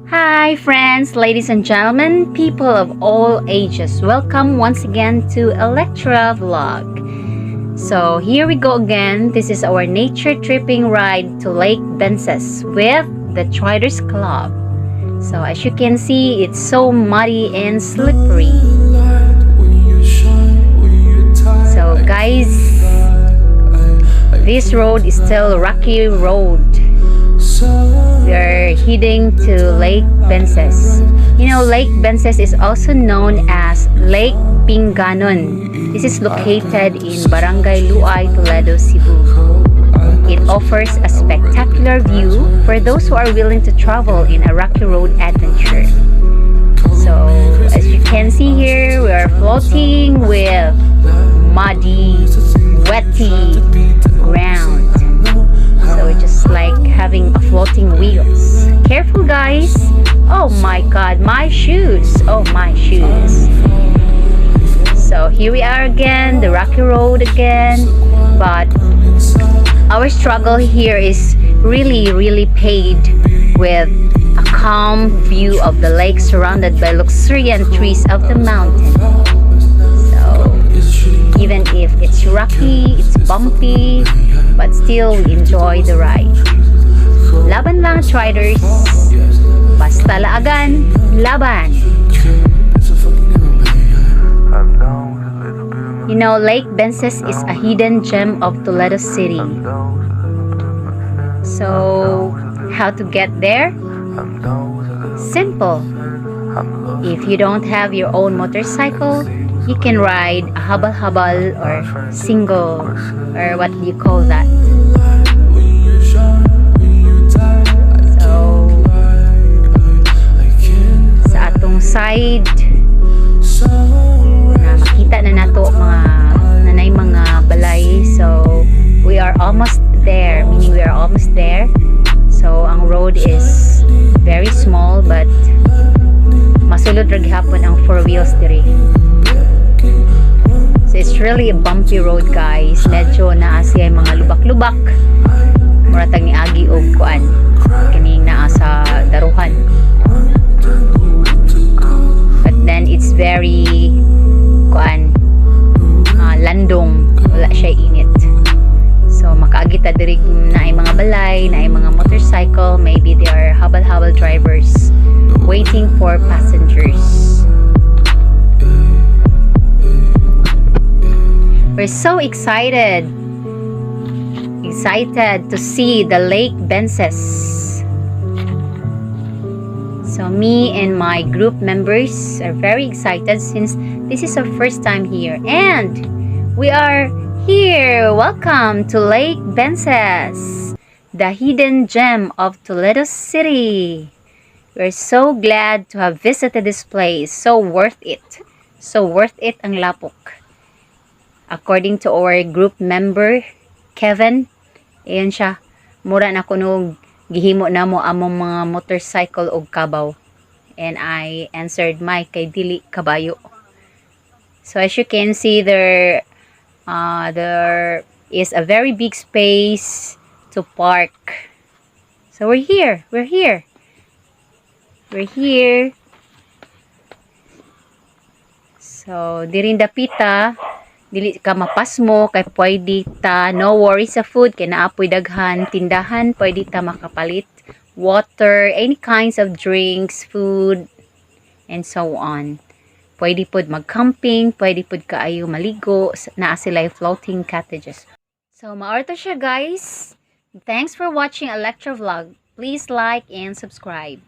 Hi friends, ladies and gentlemen, people of all ages, welcome once again to Electra Vlog. So here we go again. This is our nature tripping ride to Lake Bensis with the TRiders Club. So as you can see, it's so muddy and slippery. So guys, this road is still rocky road. We are heading to Lake Bensis. You know, Lake Bensis is also known as Lake Pinganon. This is located in Barangay Luay, Toledo, Cebu. It offers a spectacular view for those who are willing to travel in a rocky road adventure. So, as you can see here, we are floating with muddy, wetty ground. So just like having a floating wheels. Careful guys. Oh my god, my shoes. Oh my shoes. So here we are again, the rocky road again. But our struggle here is really paid with a calm view of the lake surrounded by luxuriant trees of the mountain. So even if it's rocky, it's bumpy, but still we enjoy the ride. Laban lang, TRiders. Basta laagan, laban. You know, Lake Bensis is a hidden gem of Toledo City. So, how to get there? Simple. If you don't have your own motorcycle, you can ride a habal-habal or single, or what do you call that? So, sa atong side, na makita na nato mga balay. So, we are almost there, meaning we are almost there. So, ang road is very small, but masulod ra gihapon ang 4 wheels diri. So it's really a bumpy road guys. Medyo naa siya mga lubak-lubak. Muratag ni agi og kuan. Kining naa sa daruhan. But then it's very kuan landong, wala siya init. So makaagi ta diri naay mga balay, naay mga motorcycle, maybe they are habal-habal drivers waiting for passengers. We're so excited to see the Lake Bensis. So me and my group members are very excited since this is our first time here, and we are here. Welcome to Lake Bensis, the hidden gem of Toledo City. We're so glad to have visited this place. So worth it. So worth it ang lapok. According to our group member, Kevin, ayan siya, mura na kuno gihimo na mo among mga motorcycle og kabaw. And I answered, Mike, kay dili kabayo. So as you can see, there is a very big space to park. So we're here. So, dirin dapita, dili ka mapasmo, kay pwede ta, no worries sa food, kay naapoy daghan, tindahan, pwede ta makapalit, water, any kinds of drinks, food, and so on. Pwede pod mag-camping, pwede pod kaayo maligo, naa sila floating cottages. So, maorto siya guys. Thanks for watching Electra Vlog. Please like and subscribe.